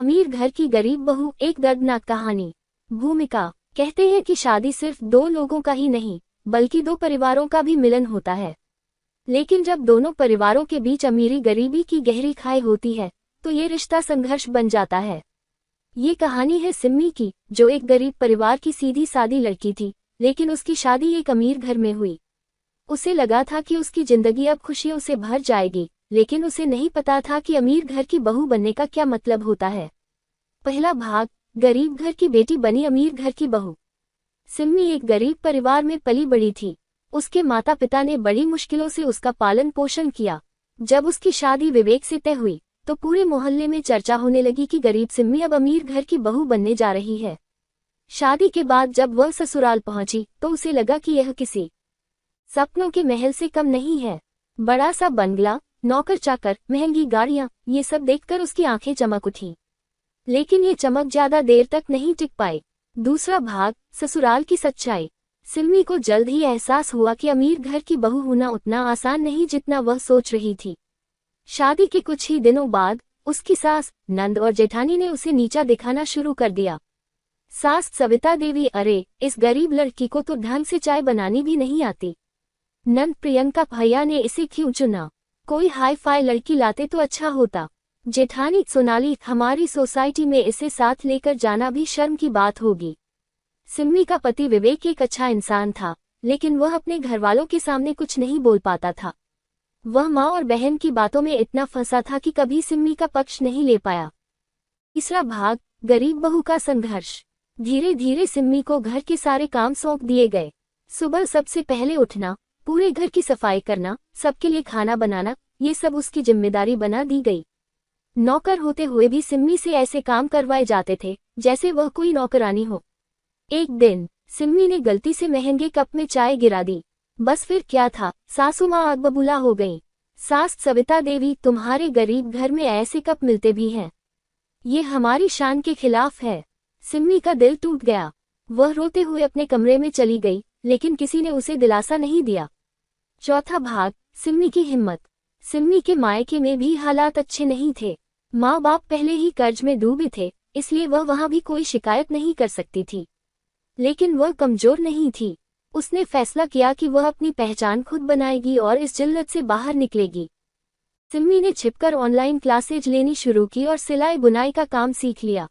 अमीर घर की गरीब बहू, एक दर्दनाक कहानी। भूमिका। कहते हैं कि शादी सिर्फ दो लोगों का ही नहीं बल्कि दो परिवारों का भी मिलन होता है। लेकिन जब दोनों परिवारों के बीच अमीरी गरीबी की गहरी खाई होती है तो ये रिश्ता संघर्ष बन जाता है। ये कहानी है सिम्मी की, जो एक गरीब परिवार की सीधी सादी लड़की थी, लेकिन उसकी शादी एक अमीर घर में हुई। उसे लगा था कि उसकी जिंदगी अब खुशियों से भर जाएगी, लेकिन उसे नहीं पता था कि अमीर घर की बहू बनने का क्या मतलब होता है। पहला भाग, गरीब घर की बेटी बनी अमीर घर की बहू। सिम्मी एक गरीब परिवार में पली बड़ी थी। उसके माता पिता ने बड़ी मुश्किलों से उसका पालन पोषण किया। जब उसकी शादी विवेक से तय हुई तो पूरे मोहल्ले में चर्चा होने लगी कि गरीब सिम्मी अब अमीर घर की बहू बनने जा रही है। शादी के बाद जब वह ससुराल पहुंची तो उसे लगा कि यह किसी सपनों के महल से कम नहीं है। बड़ा सा बंगला, नौकर चाकर, महंगी गाड़ियां, ये सब देखकर उसकी आंखें चमक उठी। लेकिन ये चमक ज्यादा देर तक नहीं टिक पाई। दूसरा भाग, ससुराल की सच्चाई। सिम्मी को जल्द ही एहसास हुआ कि अमीर घर की बहू होना उतना आसान नहीं जितना वह सोच रही थी। शादी के कुछ ही दिनों बाद उसकी सास, नंद और जेठानी ने उसे नीचा दिखाना शुरू कर दिया। सास सविता देवी, अरे इस गरीब लड़की को तो ढंग से चाय बनानी भी नहीं आती। नंद प्रियंका, भैया ने इसे क्यों चुना, कोई हाई फाई लड़की लाते तो अच्छा होता। जेठानी सोनाली, हमारी सोसाइटी में इसे साथ लेकर जाना भी शर्म की बात होगी। सिम्मी का पति विवेक एक अच्छा इंसान था, लेकिन वह अपने घरवालों के सामने कुछ नहीं बोल पाता था। वह माँ और बहन की बातों में इतना फंसा था कि कभी सिम्मी का पक्ष नहीं ले पाया। तीसरा भाग, गरीब बहू का संघर्ष। धीरे धीरे सिम्मी को घर के सारे काम सौंप दिए गए। सुबह सबसे पहले उठना, पूरे घर की सफाई करना, सबके लिए खाना बनाना, ये सब उसकी जिम्मेदारी बना दी गई। नौकर होते हुए भी सिम्मी से ऐसे काम करवाए जाते थे जैसे वह कोई नौकरानी हो। एक दिन सिम्मी ने गलती से महंगे कप में चाय गिरा दी। बस फिर क्या था, सासू माँ आग बबूला हो गईं। सास सविता देवी, तुम्हारे गरीब घर में ऐसे कप मिलते भी हैं, ये हमारी शान के खिलाफ है। सिम्मी का दिल टूट गया। वह रोते हुए अपने कमरे में चली गई, लेकिन किसी ने उसे दिलासा नहीं दिया। चौथा भाग, सिम्मी की हिम्मत। सिम्मी के मायके में भी हालात अच्छे नहीं थे। माँ बाप पहले ही कर्ज में डूबे थे, इसलिए वह वहां भी कोई शिकायत नहीं कर सकती थी। लेकिन वह कमजोर नहीं थी। उसने फैसला किया कि वह अपनी पहचान खुद बनाएगी और इस जिल्लत से बाहर निकलेगी। सिम्मी ने छिपकर ऑनलाइन क्लासेज लेनी शुरू की और सिलाई बुनाई का काम सीख लिया।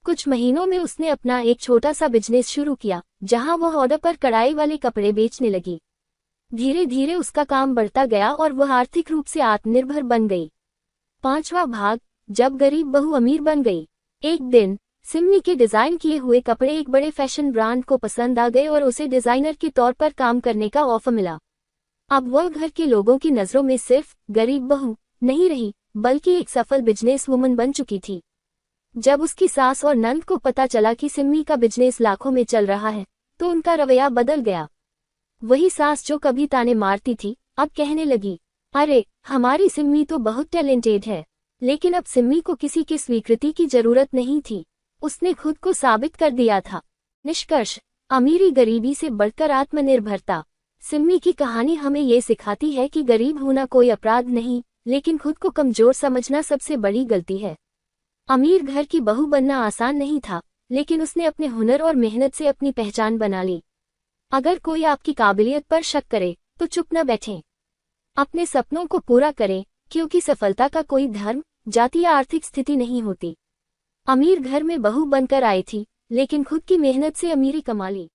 कुछ महीनों में उसने अपना एक छोटा सा बिजनेस शुरू किया, जहां वह ऑर्डर पर कढ़ाई वाले कपड़े बेचने लगी। धीरे धीरे उसका काम बढ़ता गया और वह आर्थिक रूप से आत्मनिर्भर बन गई। पांचवा भाग, जब गरीब बहू अमीर बन गई। एक दिन सिम्मी के डिजाइन किए हुए कपड़े एक बड़े फैशन ब्रांड को पसंद आ गए और उसे डिजाइनर के तौर पर काम करने का ऑफर मिला। अब वह घर के लोगों की नजरों में सिर्फ गरीब बहू नहीं रही, बल्कि एक सफल बिजनेस वुमन बन चुकी थी। जब उसकी सास और नंद को पता चला कि सिम्मी का बिजनेस लाखों में चल रहा है तो उनका रवैया बदल गया। वही सास जो कभी ताने मारती थी, अब कहने लगी, अरे हमारी सिम्मी तो बहुत टैलेंटेड है। लेकिन अब सिम्मी को किसी की स्वीकृति की जरूरत नहीं थी, उसने खुद को साबित कर दिया था। निष्कर्ष, अमीरी गरीबी से बढ़कर आत्मनिर्भरता। सिम्मी की कहानी हमें ये सिखाती है कि गरीब होना कोई अपराध नहीं, लेकिन खुद को कमजोर समझना सबसे बड़ी गलती है। अमीर घर की बहू बनना आसान नहीं था, लेकिन उसने अपने हुनर और मेहनत से अपनी पहचान बना ली। अगर कोई आपकी काबिलियत पर शक करे तो चुप न बैठें। अपने सपनों को पूरा करें, क्योंकि सफलता का कोई धर्म, जाति या आर्थिक स्थिति नहीं होती। अमीर घर में बहू बनकर आई थी, लेकिन खुद की मेहनत से अमीरी कमा ली।